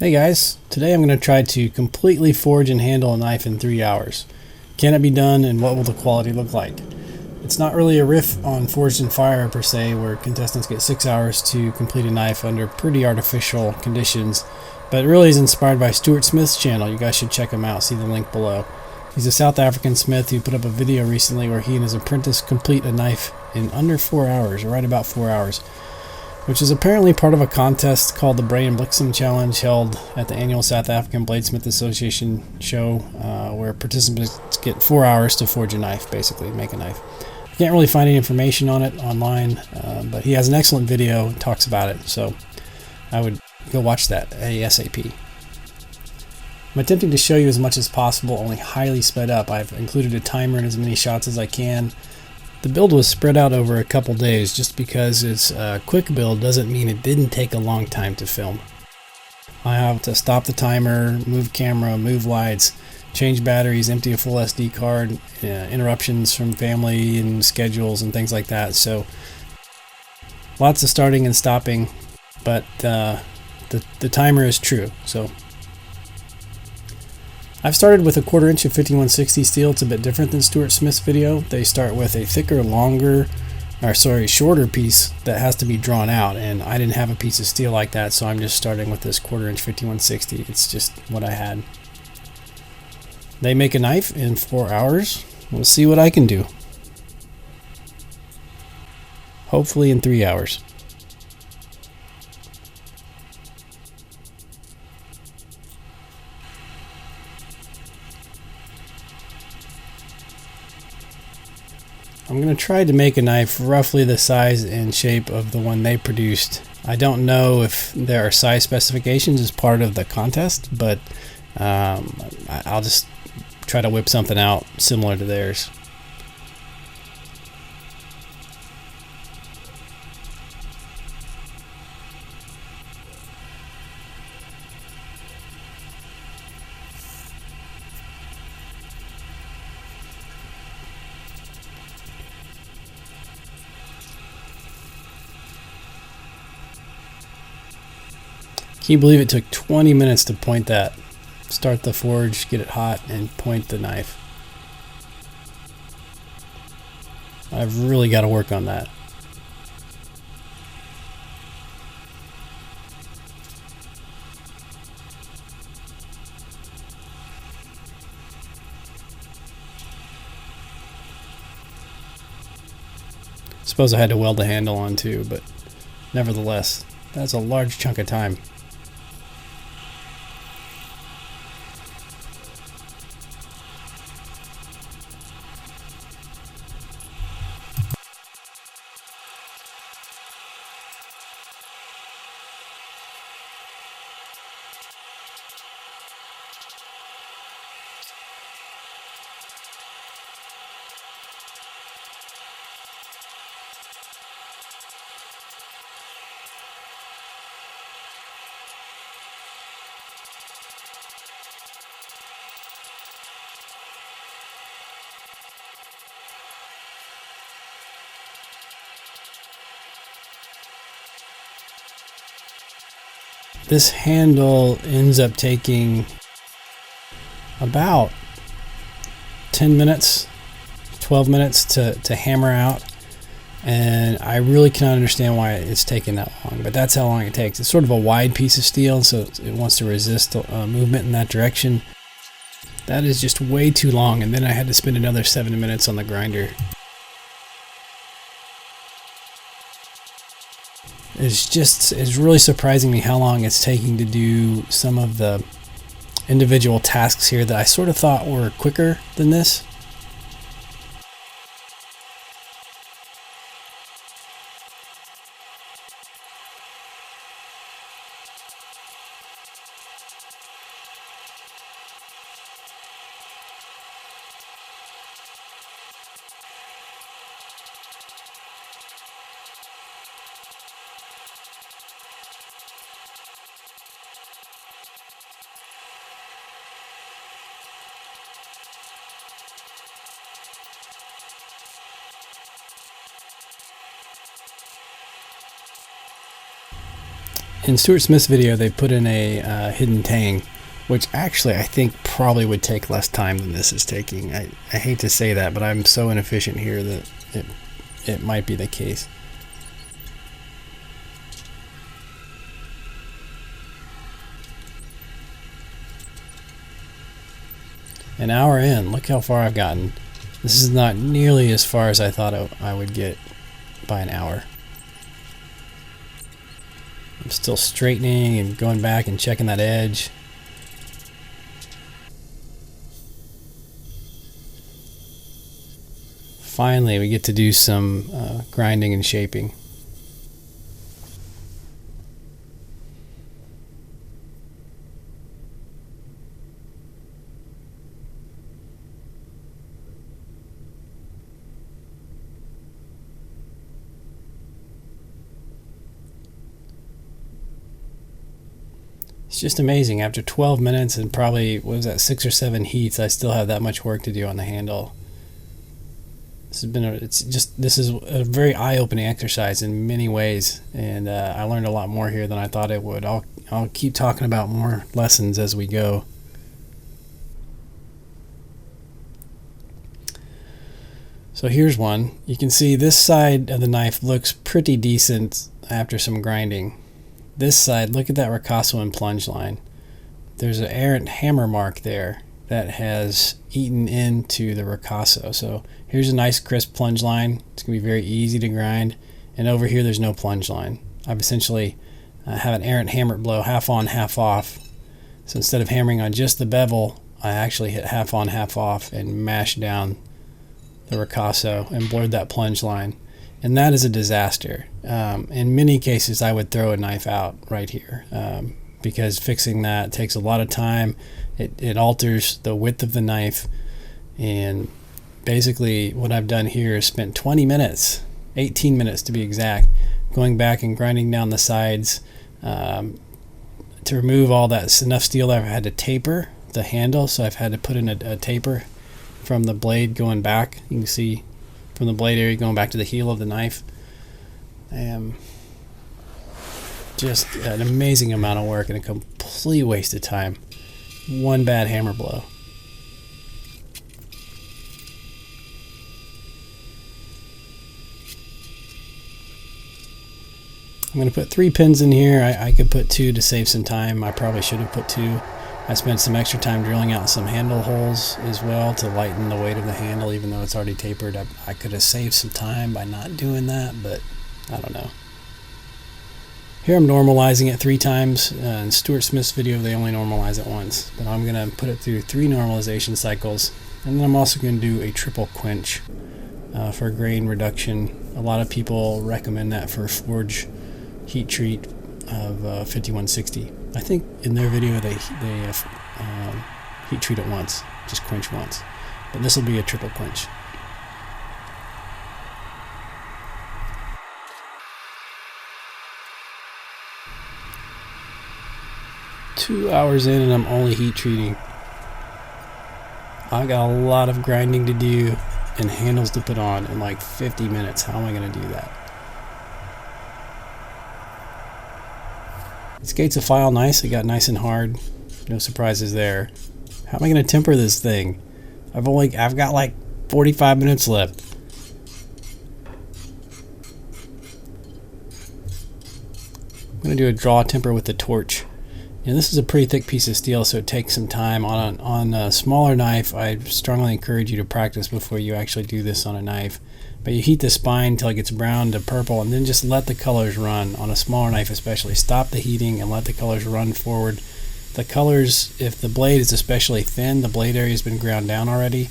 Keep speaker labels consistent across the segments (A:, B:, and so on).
A: Hey guys, today I'm going to try to completely forge and handle a knife in 3 hours. Can it be done, and what will the quality look like? It's not really a riff on Forged in Fire per se, where contestants get 6 hours to complete a knife under pretty artificial conditions, but it really is inspired by Stuart Smith's channel. You guys should check him out, see the link below. He's a South African smith who put up a video recently where he and his apprentice complete a knife in under 4 hours, or right about 4 hours, which is apparently part of a contest called the Bray and Blixen Challenge held at the annual South African Bladesmith Association show, where participants get 4 hours to forge a knife, basically, make a knife. I can't really find any information on it online, but he has an excellent video, talks about it, so I would go watch that ASAP. I'm attempting to show you as much as possible, only highly sped up. I've included a timer and as many shots as I can. The build was spread out over a couple days. Just because it's a quick build doesn't mean it didn't take a long time to film. I have to stop the timer, move camera, move lights, change batteries, empty a full SD card, interruptions from family and schedules and things like that. So lots of starting and stopping, but the timer is true. So I've started with a 1/4 inch of 5160 steel. It's a bit different than Stuart Smith's video. They start with a shorter piece that has to be drawn out, and I didn't have a piece of steel like that, so I'm just starting with this 1/4 inch 5160. It's just what I had. They make a knife in 4 hours. We'll see what I can do. Hopefully in 3 hours. I'm going to try to make a knife roughly the size and shape of the one they produced. I don't know if there are size specifications as part of the contest, but I'll just try to whip something out similar to theirs. Can you believe it took 20 minutes to point that? Start the forge, get it hot, and point the knife. I've really got to work on that. Suppose I had to weld the handle on too, but nevertheless, that's a large chunk of time. This handle ends up taking about 10 minutes, 12 minutes to hammer out, and I really cannot understand why it's taking that long, but that's how long it takes. It's sort of a wide piece of steel, so it wants to resist movement in that direction. That is just way too long, and then I had to spend another 7 minutes on the grinder. It's really surprising me how long it's taking to do some of the individual tasks here that I sort of thought were quicker than this. In Stuart Smith's video, they put in a hidden tang, which actually I think probably would take less time than this is taking. I hate to say that, but I'm so inefficient here that it might be the case. An hour in, look how far I've gotten. This is not nearly as far as I thought I would get by an hour. I'm still straightening and going back and checking that edge. Finally, we get to do some grinding and shaping. It's just amazing. After 12 minutes and probably, what was that, 6 or 7 heats, I still have that much work to do on the handle. This is a very eye-opening exercise in many ways, and I learned a lot more here than I thought it would. I'll keep talking about more lessons as we go. So here's one. You can see this side of the knife looks pretty decent after some grinding. This side, look at that ricasso and plunge line. There's an errant hammer mark there that has eaten into the ricasso. So here's a nice crisp plunge line. It's going to be very easy to grind. And over here there's no plunge line. I've essentially have an errant hammer blow, half on, half off. So instead of hammering on just the bevel, I actually hit half on, half off and mashed down the ricasso and blurred that plunge line. And that is a disaster. In many cases, I would throw a knife out right here because fixing that takes a lot of time. It alters the width of the knife. And basically what I've done here is spent 20 minutes, 18 minutes to be exact, going back and grinding down the sides to remove all that enough steel that I've had to taper the handle. So I've had to put in a taper from the blade going back. You can see from the blade area going back to the heel of the knife. Just an amazing amount of work and a complete waste of time. One bad hammer blow. I'm going to put 3 pins in here. I could put 2 to save some time. I probably should have put 2. I spent some extra time drilling out some handle holes as well to lighten the weight of the handle, even though it's already tapered. I could have saved some time by not doing that, but I don't know. Here I'm normalizing it 3 times. In Stuart Smith's video, they only normalize it once, but I'm going to put it through 3 normalization cycles, and then I'm also going to do a triple quench for grain reduction. A lot of people recommend that for forge heat treat of 5160. I think in their video they heat treat it once, just quench once, but this will be a triple quench. Two hours in and I'm only heat treating. I got a lot of grinding to do and handles to put on in like 50 minutes. How am I going to do that? This gate's a file nice. It got nice and hard. No surprises there. How am I going to temper this thing? I've got like 45 minutes left. I'm going to do a draw temper with the torch. And this is a pretty thick piece of steel, so it takes some time. On a smaller knife, I strongly encourage you to practice before you actually do this on a knife. But you heat the spine until it gets brown to purple, and then just let the colors run. On a smaller knife especially, stop the heating and let the colors run forward. The colors, if the blade is especially thin, the blade area has been ground down already,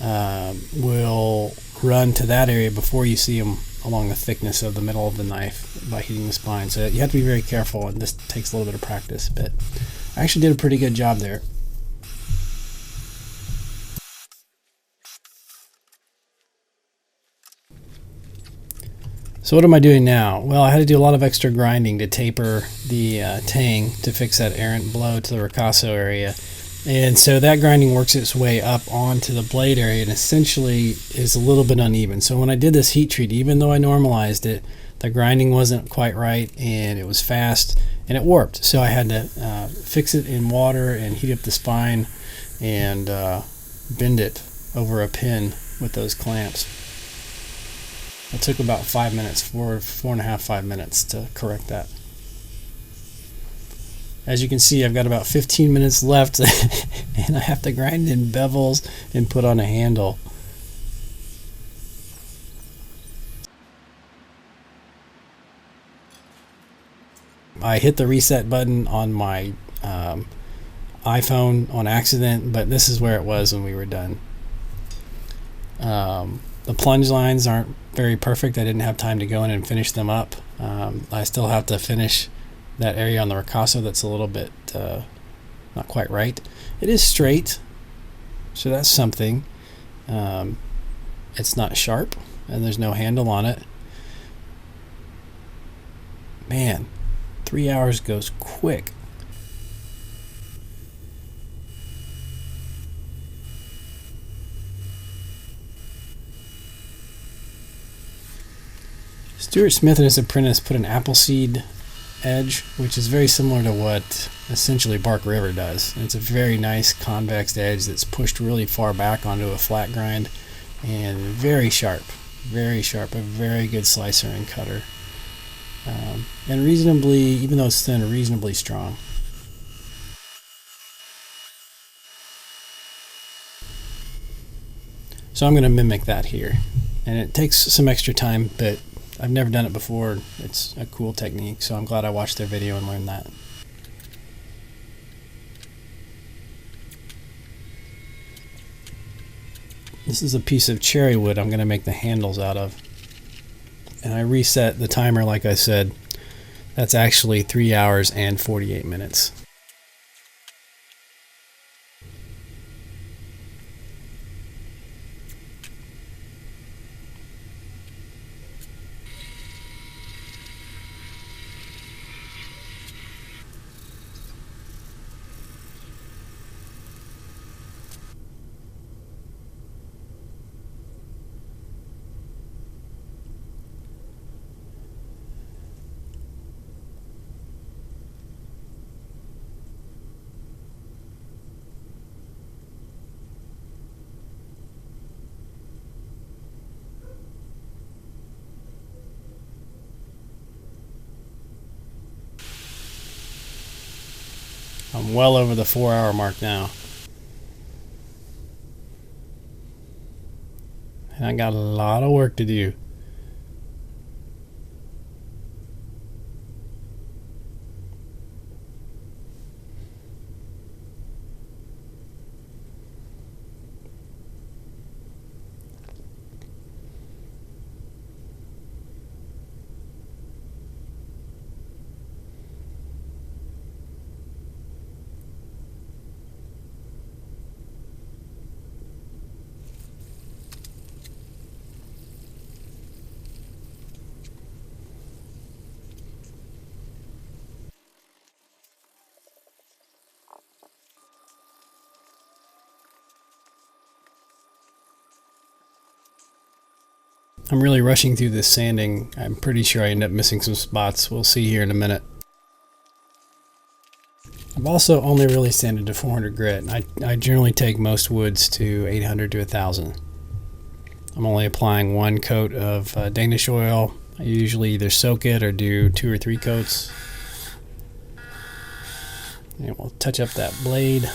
A: will run to that area before you see them along the thickness of the middle of the knife by heating the spine. So you have to be very careful, and this takes a little bit of practice, but I actually did a pretty good job there. So what am I doing now? Well, I had to do a lot of extra grinding to taper the tang to fix that errant blow to the ricasso area. And so that grinding works its way up onto the blade area and essentially is a little bit uneven. So when I did this heat treat, even though I normalized it, The grinding wasn't quite right, and it was fast, and it warped. So I had to fix it in water and heat up the spine and bend it over a pin with those clamps. It took about 5 minutes, 5 minutes to correct that. As you can see, I've got about 15 minutes left and I have to grind in bevels and put on a handle. I hit the reset button on my iPhone on accident, but this is where it was when we were done. The plunge lines aren't very perfect. I didn't have time to go in and finish them up. I still have to finish that area on the ricasso that's a little bit not quite right. It is straight, so that's something. It's not sharp, and there's no handle on it. Man, 3 hours goes quick. Stuart Smith and his apprentice put an Appleseed edge, which is very similar to what essentially Bark River does. And it's a very nice convex edge that's pushed really far back onto a flat grind, and very sharp, a very good slicer and cutter, and reasonably, even though it's thin, reasonably strong. So I'm going to mimic that here, and it takes some extra time, but I've never done it before. It's a cool technique, so I'm glad I watched their video and learned that. This is a piece of cherry wood I'm going to make the handles out of. And I reset the timer, like I said. That's actually 3 hours and 48 minutes. I'm well over the 4 hour mark now. And I got a lot of work to do. I'm really rushing through this sanding. I'm pretty sure I end up missing some spots. We'll see here in a minute. I've also only really sanded to 400 grit. I generally take most woods to 800 to 1000. I'm only applying one coat of Danish oil. I usually either soak it or do 2 or 3 coats. And we'll touch up that blade.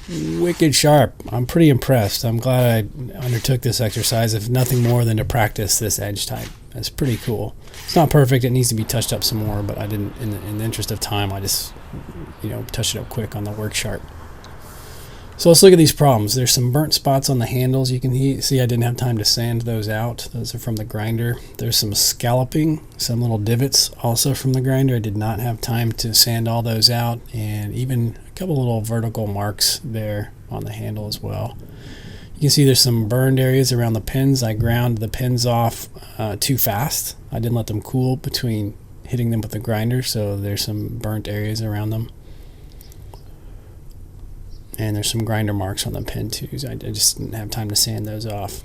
A: Wicked sharp. I'm pretty impressed. I'm glad I undertook this exercise, if nothing more than to practice this edge type. It's pretty cool. It's not perfect. It needs to be touched up some more, but I didn't, in the interest of time, I just, touched it up quick on the work sharp. So let's look at these problems. There's some burnt spots on the handles. You can see I didn't have time to sand those out. Those are from the grinder. There's some scalloping, some little divots also from the grinder. I did not have time to sand all those out, and even a couple little vertical marks there on the handle as well. You can see there's some burned areas around the pins. I ground the pins off too fast. I didn't let them cool between hitting them with the grinder, so there's some burnt areas around them. And there's some grinder marks on the pen too. I just didn't have time to sand those off.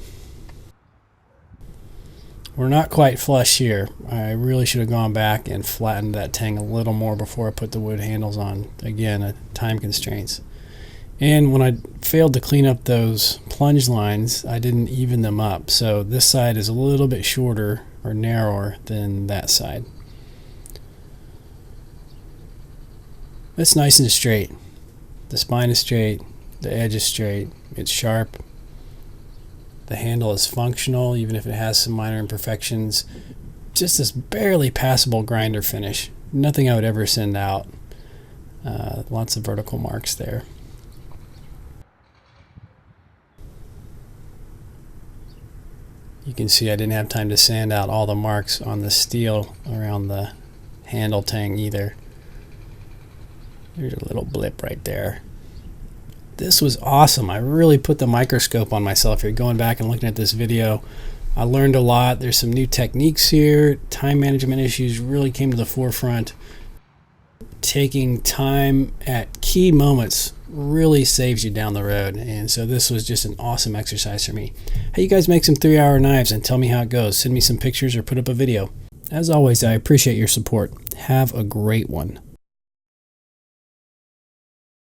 A: We're not quite flush here. I really should have gone back and flattened that tang a little more before I put the wood handles on. Again, time constraints. And when I failed to clean up those plunge lines, I didn't even them up. So this side is a little bit shorter or narrower than that side. It's nice and straight. The spine is straight, the edge is straight, it's sharp. The handle is functional, even if it has some minor imperfections. Just this barely passable grinder finish. Nothing I would ever send out. Lots of vertical marks there. You can see I didn't have time to sand out all the marks on the steel around the handle tang either. There's a little blip right there. This was awesome. I really put the microscope on myself here going back and looking at this video. I learned a lot. There's some new techniques here. Time management issues really came to the forefront. Taking time at key moments really saves you down the road. And so this was just an awesome exercise for me. Hey, you guys make some 3-hour knives and tell me how it goes. Send me some pictures or put up a video. As always, I appreciate your support. Have a great one.